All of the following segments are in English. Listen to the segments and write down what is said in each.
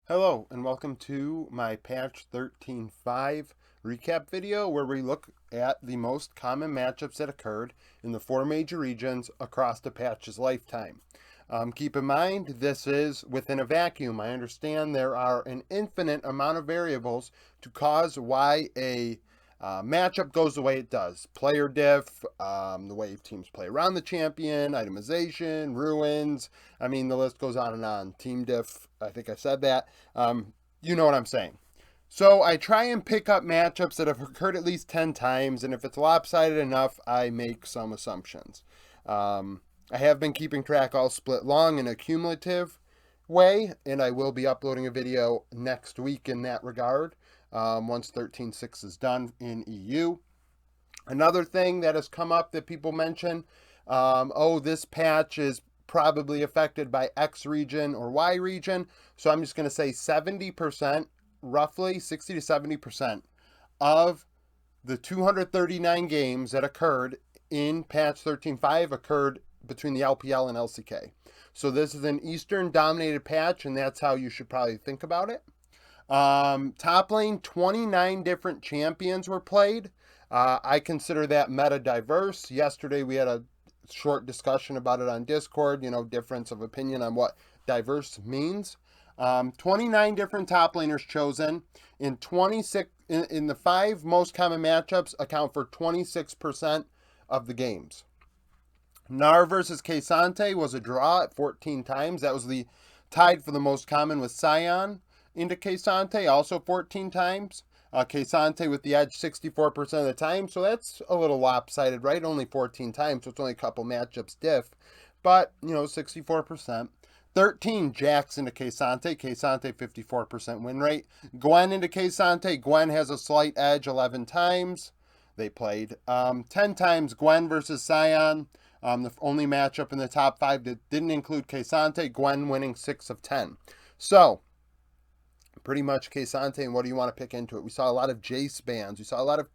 Hello and welcome to my patch 13.5 recap video where we look at the most common matchups that occurred in the four major regions across the patch's lifetime. Keep in mind this is within a vacuum. I understand there are an infinite amount of variables to cause why a matchup goes the way it does. Player diff, the way teams play around the champion, itemization, ruins. I mean, the list goes on and on. Team diff, I think I said that. You know what I'm saying. So I try and pick up matchups that have occurred at least 10 times, and if it's lopsided enough, I make some assumptions. I have been keeping track all split long in a cumulative way, and I will be uploading a video next week in that regard once 13.6 is done in EU. Another thing that has come up that people mention, this patch is probably affected by X region or Y region. So I'm just going to say 70%, roughly 60 to 70% of the 239 games that occurred in patch 13.5 occurred between the LPL and LCK. So this is an Eastern dominated patch, and that's how you should probably think about it. Top lane, 29 different champions were played. I consider that meta diverse. Yesterday we had a short discussion about it on Discord, difference of opinion on what diverse means. 29 different top laners chosen in 26 in the five most common matchups account for 26% of the games. Nar versus K'Sante was a draw at 14 times. That was the tied for the most common with Sion into K'Sante, also 14 times. K'Sante with the edge 64% of the time, so that's a little lopsided, right? Only 14 times, so it's only a couple matchups diff. But, 64%. 13 Jax into K'Sante, K'Sante 54% win rate. Gwen into K'Sante, Gwen has a slight edge 11 times. They played 10 times Gwen versus Sion. The only matchup in the top 5 that didn't include K'Sante, Gwen winning 6 of 10. So, pretty much K'Sante, and what do you want to pick into it? We saw a lot of Jace bans. We saw a lot of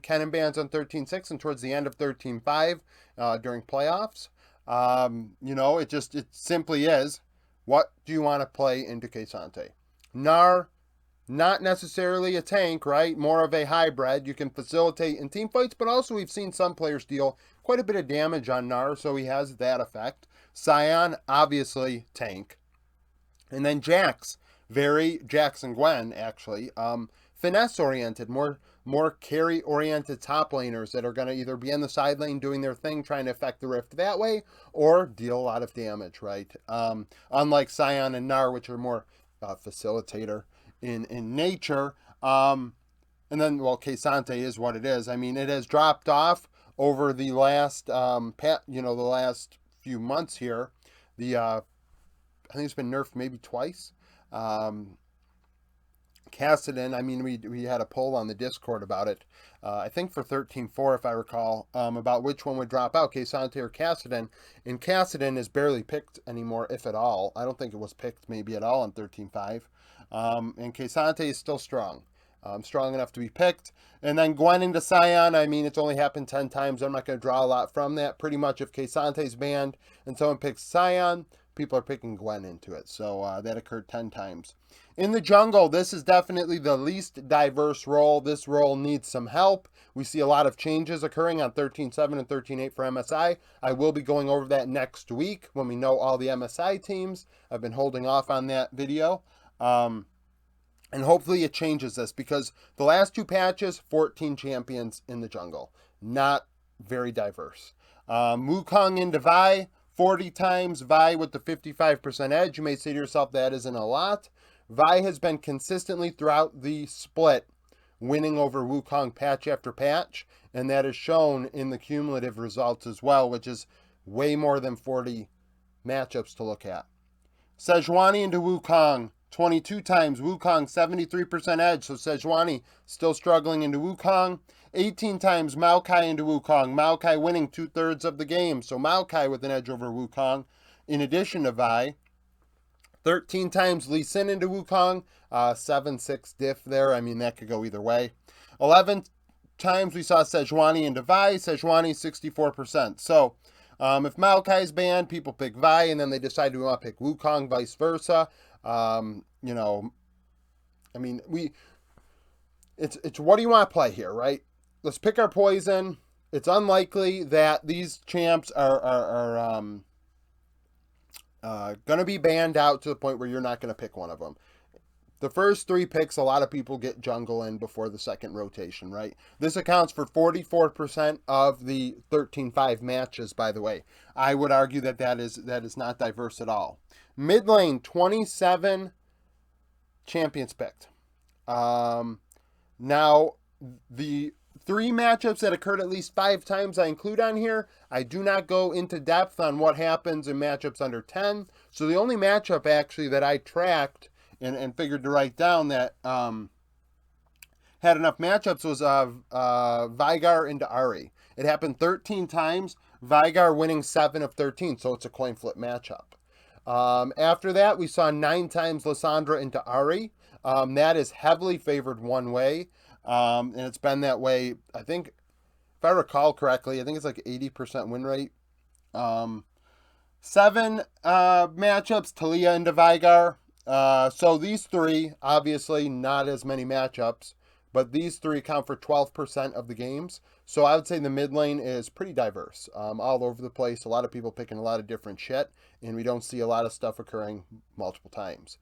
Kennen bans on 13.6 and towards the end of 13.5 during playoffs. It simply is, what do you want to play into K'Sante? Nar, not necessarily a tank, right? More of a hybrid. You can facilitate in team fights, but also we've seen some players deal quite a bit of damage on Nar, so he has that effect. Sion, obviously tank. And then Jax, Jax and Gwen actually, finesse oriented, more carry oriented top laners that are going to either be in the side lane doing their thing, trying to affect the rift that way, or deal a lot of damage, right? Unlike Sion and Nar, which are more facilitator in nature. And then, K'Sante is what it is. I mean, it has dropped off over the last, the last few months here. I think it's been nerfed maybe twice. Kassadin, I mean, we had a poll on the Discord about it. I think for 13.4, if I recall, about which one would drop out, K'Sante or Kassadin. And Kassadin is barely picked anymore, if at all. I don't think it was picked maybe at all on 13.5. And K'Sante is still strong. Strong enough to be picked. And then Gwen into Sion, I mean, it's only happened 10 times. I'm not going to draw a lot from that. Pretty much if K'Sante's banned and someone picks Sion, people are picking Gwen into it. So that occurred 10 times. In the jungle, this is definitely the least diverse role. This role needs some help. We see a lot of changes occurring on 13.7 and 13.8 for MSI. I will be going over that next week when we know all the MSI teams. I've been holding off on that video. And hopefully it changes this because the last two patches, 14 champions in the jungle. Not very diverse. Wukong into Vi, 40 times. Vi with the 55% edge. You may say to yourself, that isn't a lot. Vi has been consistently throughout the split winning over Wukong patch after patch, and that is shown in the cumulative results as well, which is way more than 40 matchups to look at. Sejuani into Wukong, 22 times. Wukong, 73% edge, so Sejuani still struggling into Wukong. 18 times Maokai into Wukong. Maokai winning 2/3 of the game, so Maokai with an edge over Wukong, in addition to Vi. 13 times Lee Sin into Wukong, 7-6 diff there. I mean, that could go either way. 11 times we saw Sejuani into Vi. Sejuani, 64%. So, if Maokai is banned, people pick Vi, and then they decide we want to pick Wukong, vice versa. You know, I mean, it's what do you want to play here, right? Let's pick our poison. It's unlikely that these champs are going to be banned out to the point where you're not going to pick one of them. The first three picks, a lot of people get jungle in before the second rotation, right? This accounts for 44% of the 13-5 matches, by the way. I would argue that is not diverse at all. Mid lane, 27 champions picked. Now, the three matchups that occurred at least 5 times I include on here. I do not go into depth on what happens in matchups under 10. So the only matchup actually that I tracked and figured to write down that had enough matchups was Veigar into Ahri. It happened 13 times, Veigar winning 7 of 13, so it's a coin flip matchup. After that, we saw 9 times Lissandra into Ahri. That is heavily favored one way, and it's been that way, I think, if I recall correctly, I think it's like 80% win rate. 7 matchups, Talia into Veigar. So these three, obviously not as many matchups, but these three account for 12% of the games. So I would say the mid lane is pretty diverse, all over the place. A lot of people picking a lot of different shit, and we don't see a lot of stuff occurring multiple times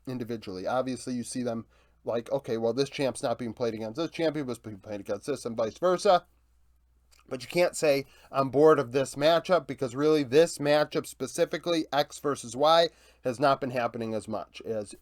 individually. Obviously, you see them like, okay, well, this champ's not being played against this champion, was being played against this, and vice versa. But you can't say I'm bored of this matchup because really this matchup specifically, X versus Y, has not been happening as much as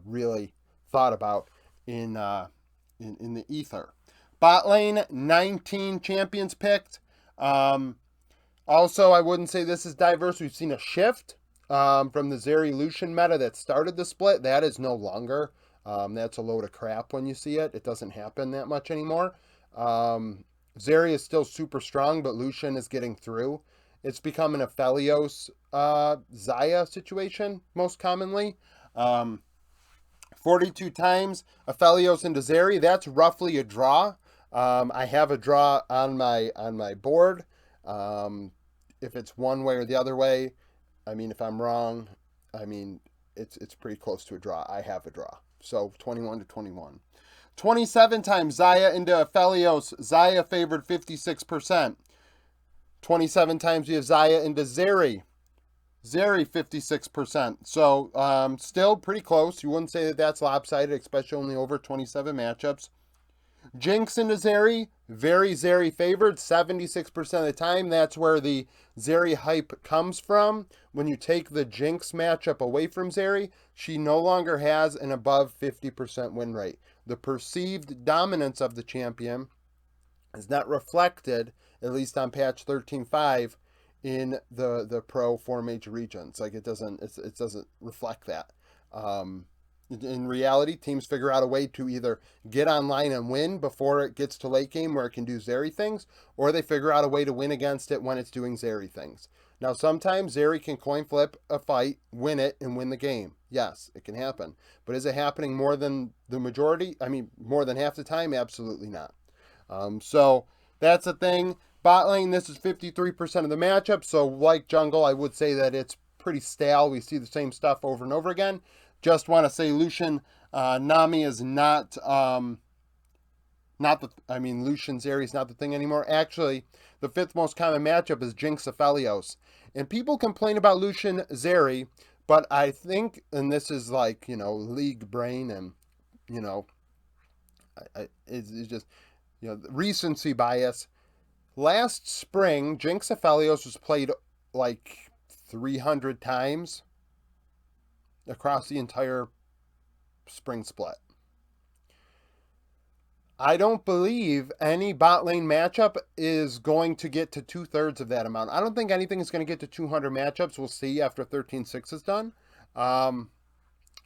really thought about in the ether. Bot lane, 19 champions picked. Also, I wouldn't say this is diverse. We've seen a shift from the Zeri Lucian meta that started the split. That is no longer. That's a load of crap when you see it. It doesn't happen that much anymore. Zeri is still super strong, but Lucian is getting through. It's become an Aphelios Xayah situation, most commonly. 42 times Aphelios into Zeri. That's roughly a draw. I have a draw on my board. If it's one way or the other way, I mean, if I'm wrong, I mean, it's pretty close to a draw. I have a draw. So 21 to 21. 27 times Xayah into Aphelios. Xayah favored 56%. 27 times we have Xayah into Zeri. Zeri 56%. So still pretty close. You wouldn't say that that's lopsided, especially only over 27 matchups. Jinx into Zeri. Very Zeri favored 76% of the time. That's where the Zeri hype comes from. When you take the Jinx matchup away from Zeri, she no longer has an above 50% win rate. The perceived dominance of the champion is not reflected, at least on patch 13.5, in the pro 4 major regions. Like it doesn't reflect that. In reality, teams figure out a way to either get online and win before it gets to late game where it can do Zeri things, or they figure out a way to win against it when it's doing Zeri things. Now, sometimes Zeri can coin flip a fight, win it, and win the game. Yes, it can happen. But is it happening more than the majority? I mean, more than half the time? Absolutely not. So that's the thing. Bot lane, this is 53% of the matchup. So like jungle, I would say that it's pretty stale. We see the same stuff over and over again. Just want to say Lucian Nami is not the, Lucian Zeri is not the thing anymore. Actually, the 5th most common matchup is Jinx Aphelios. And people complain about Lucian Zeri, but I think, and this is like, league brain and, it's just, recency bias. Last spring, Jinx Aphelios was played like 300 times across the entire spring split. I don't believe any bot lane matchup is going to get to 2/3 of that amount. I don't think anything is going to get to 200 matchups. We'll see after 13.6 is done.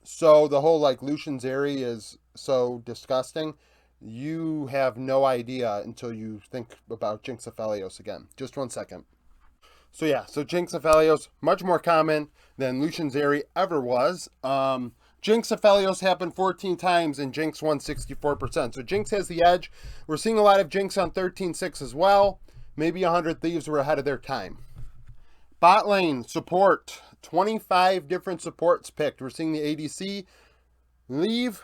So the whole Lucian Zeri is so disgusting. You have no idea until you think about Jinx Aphelios again. Just 1 second. So Jinx Aphelios, much more common than Lucian Zeri ever was. Jinx Aphelios happened 14 times and Jinx won 64%. So Jinx has the edge. We're seeing a lot of Jinx on 13.6 as well. Maybe 100 Thieves were ahead of their time. Bot lane support. 25 different supports picked. We're seeing the ADC leave,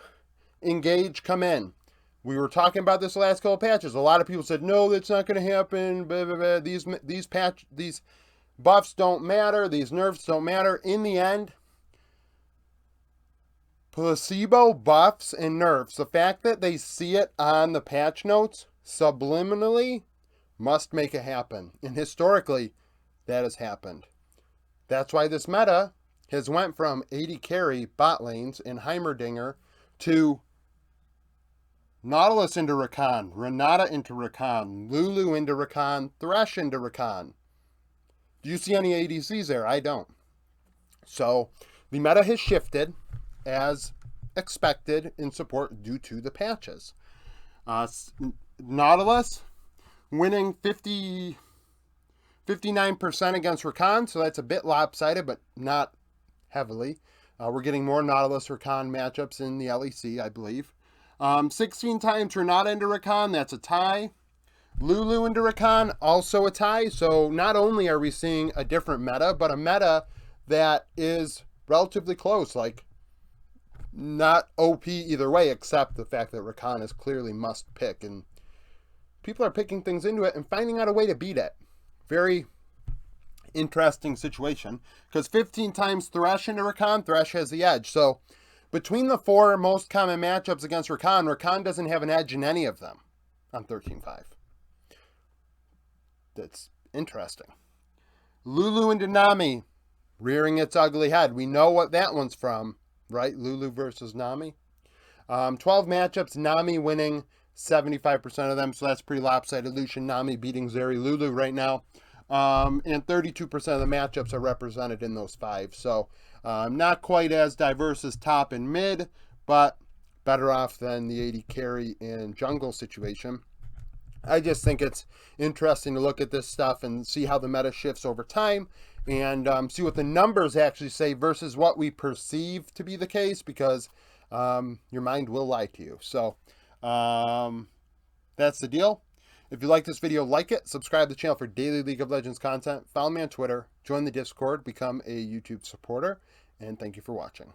engage, come in. We were talking about this last couple of patches. A lot of people said, no, that's not going to happen. Blah, blah, blah. These buffs don't matter. These nerfs don't matter. In the end, placebo buffs and nerfs, the fact that they see it on the patch notes subliminally must make it happen. And historically, that has happened. That's why this meta has went from 80 carry bot lanes in Heimerdinger to Nautilus into Rakan, Renata into Rakan, Lulu into Rakan, Thresh into Rakan. Do you see any ADCs there? I don't. So the meta has shifted as expected in support due to the patches. Nautilus winning 59% against Rakan, so that's a bit lopsided, but not heavily. We're getting more Nautilus Rakan matchups in the LEC, I believe. 16 times Renata into Rakan, that's a tie. Lulu into Rakan, also a tie. So not only are we seeing a different meta, but a meta that is relatively close, like not OP either way, except the fact that Rakan is clearly must pick. And people are picking things into it and finding out a way to beat it. Very interesting situation, because 15 times Thresh into Rakan, Thresh has the edge. So between the 4 most common matchups against Rakan, Rakan doesn't have an edge in any of them on 13-5. That's interesting. Lulu into Nami, rearing its ugly head. We know what that one's from, right? Lulu versus Nami. 12 matchups, Nami winning 75% of them, so that's pretty lopsided. Lucian Nami beating Zeri Lulu right now. And 32% of the matchups are represented in those 5. So not quite as diverse as top and mid, but better off than the 80 carry and jungle situation. I just think it's interesting to look at this stuff and see how the meta shifts over time, and see what the numbers actually say versus what we perceive to be the case, because your mind will lie to you. So that's the deal. If you like this video, like it, subscribe to the channel for daily League of Legends content, follow me on Twitter, join the Discord, become a YouTube supporter, and thank you for watching.